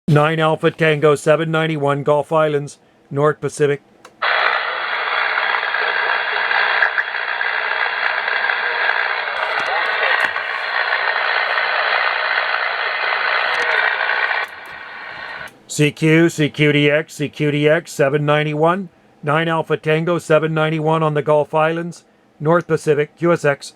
9 Alpha Tango 791 Gulf Islands, North Pacific. CQDX 791, 9 Alpha Tango 791 on the Gulf Islands, North Pacific, QSX.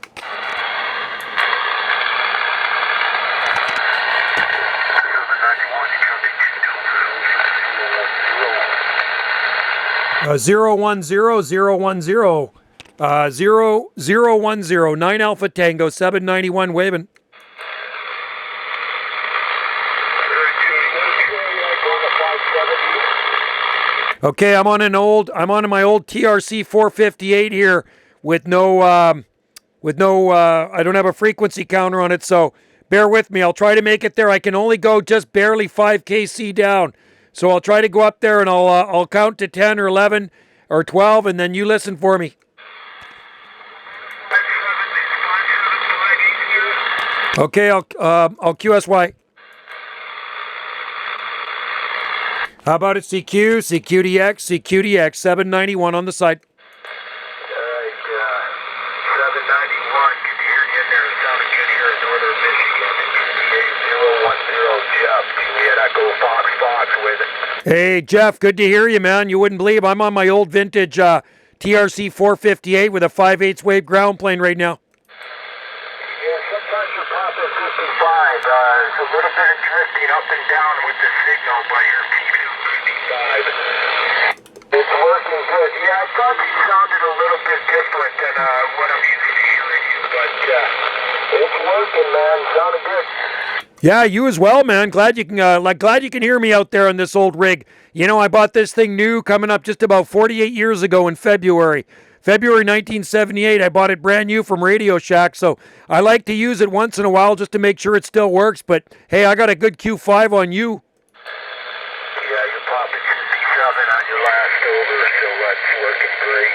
010, 9 Alpha Tango 791 waving. Okay, I'm on my old TRC 458 here with no I don't have a frequency counter on it, so bear with me. I'll try to make it there. I can only go just barely 5 kc down. So I'll try to go up there and I'll count to 10 or 11 or 12 and then you listen for me. Okay, I'll QSY. How about it, CQDX 791 on the side. 791, can you hear you in there? It sounded good here in northern Michigan. ETA 010, Jeff, Juliet Echo Fox with it. Hey, Jeff, good to hear you, man. You wouldn't believe I'm on my old vintage TRC 458 with a 5/8 wave ground plane right now. Yeah, sometimes you're popping 55. There's a little bit of drifting up and down with the signal, but you're keeping it 55. It's working good. Yeah, I thought you sounded a little bit different than what I'm used to hearing you, but it's working, man. Sounded good. Yeah, you as well, man. Glad you can hear me out there on this old rig. You know, I bought this thing new coming up just about 48 years ago in February 1978. I bought it brand new from Radio Shack, so I like to use it once in a while just to make sure it still works. But hey, I got a good Q5 on you. Yeah, you're popping 57 on your last over, so that's working great.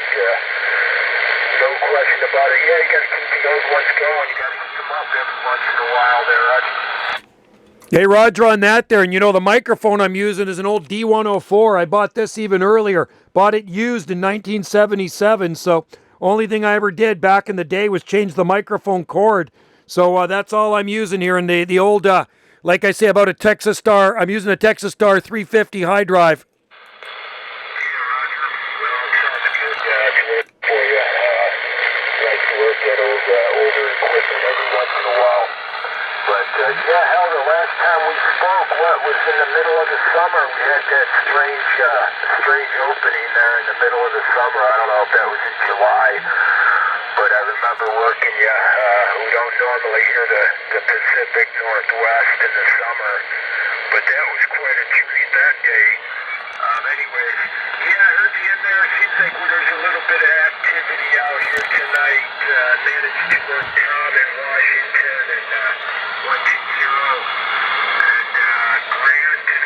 No question about it. Yeah, you got to keep those ones going. You got to heat them up every once in a while there, Roger. Hey, Roger, on that there, and you know the microphone I'm using is an old D104. I bought this even earlier. Bought it used in 1977, so only thing I ever did back in the day was change the microphone cord. So that's all I'm using here in the old, like I say, about a Texas Star. I'm using a Texas Star 350 high drive. Yeah, hell, the last time we spoke, what was in the middle of the summer? We had that strange opening there in the middle of the summer. I don't know if that was in July, but I remember working you. We don't normally hear the Pacific Northwest in the summer, but that was quite a treat that day. Anyways, yeah, I heard you in there. Seems like there's a little bit of activity out here tonight. Managed to work Tom in Washington and 120 and Grant in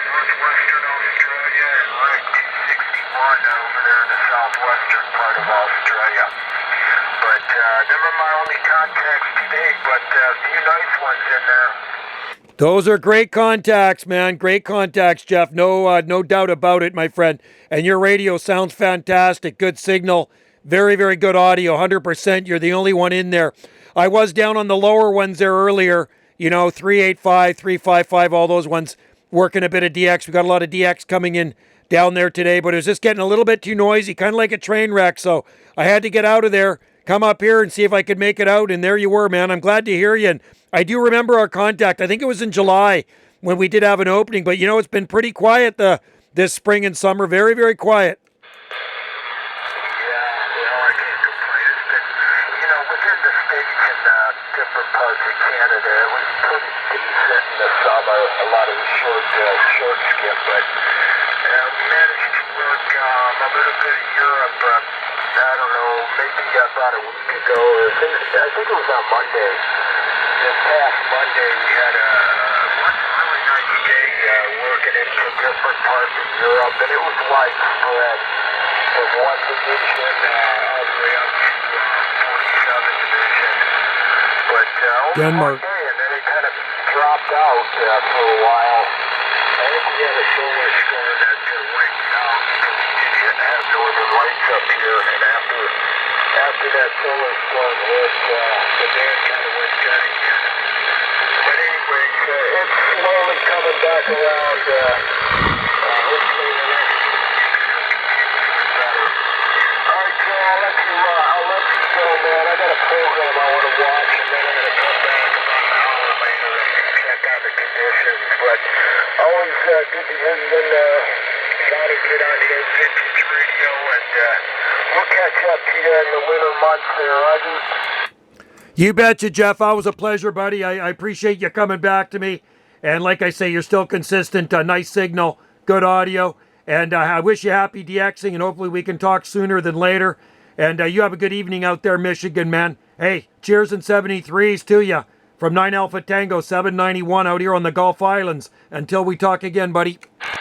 northwestern Australia and Rick 261 over there in the southwestern part of Australia. But they were my only contacts today, but a few nice ones in there. Those are great contacts, man. Great contacts, Jeff. No doubt about it, my friend. And your radio sounds fantastic. Good signal. Very, very good audio. 100%. You're the only one in there. I was down on the lower ones there earlier. You know, 385, 355, all those ones working a bit of DX. We got a lot of DX coming in down there today, but it was just getting a little bit too noisy, kind of like a train wreck. So I had to get out of there, come up here and see if I could make it out. And there you were, man. I'm glad to hear you. And I do remember our contact. I think it was in July when we did have an opening, but you know, it's been pretty quiet this spring and summer. Very, very quiet. Different parts of Canada, it was pretty decent in the summer. A lot of the short skip, but we managed to work a little bit of Europe. I don't know, maybe about a week ago, or I think it was on Monday. This past Monday, we had a really nice day working in some different parts of Europe, and it was widespread from one division all the way up to 47 division. But Denmark. And then it kind of dropped out for a while. solar storm that wiped out. We didn't have northern lights up here, and after that solar storm hit, the band kind of went dead again. But anyways, it's slowly coming back around. Hopefully the next few weeks will be better. All right, Joe, I'll let you go, man. I got a program I want to watch, and then I'm going to come back about an hour later and check out the conditions. But always good to hear you sounding good on the old vintage radio, and we'll catch up to you in the winter months there, Roger. You betcha, Jeff. Always a pleasure, buddy. I appreciate you coming back to me. And like I say, you're still consistent. Nice signal, good audio. And I wish you happy DXing, and hopefully we can talk sooner than later. And you have a good evening out there, Michigan, man. Hey, cheers and 73s to you. From 9 Alpha Tango 791 out here on the Gulf Islands. Until we talk again, buddy. All right,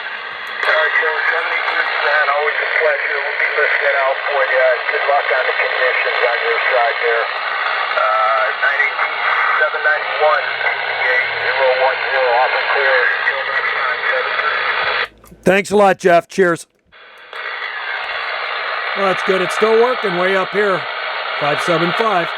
Joe, 73s, man. Always a pleasure. We'll be listening out for you. Good luck on the conditions on your side there. 791 010 off and clear. Until next time, 73. Thanks a lot, Jeff. Cheers. Well, that's good. It's still working way up here. 575.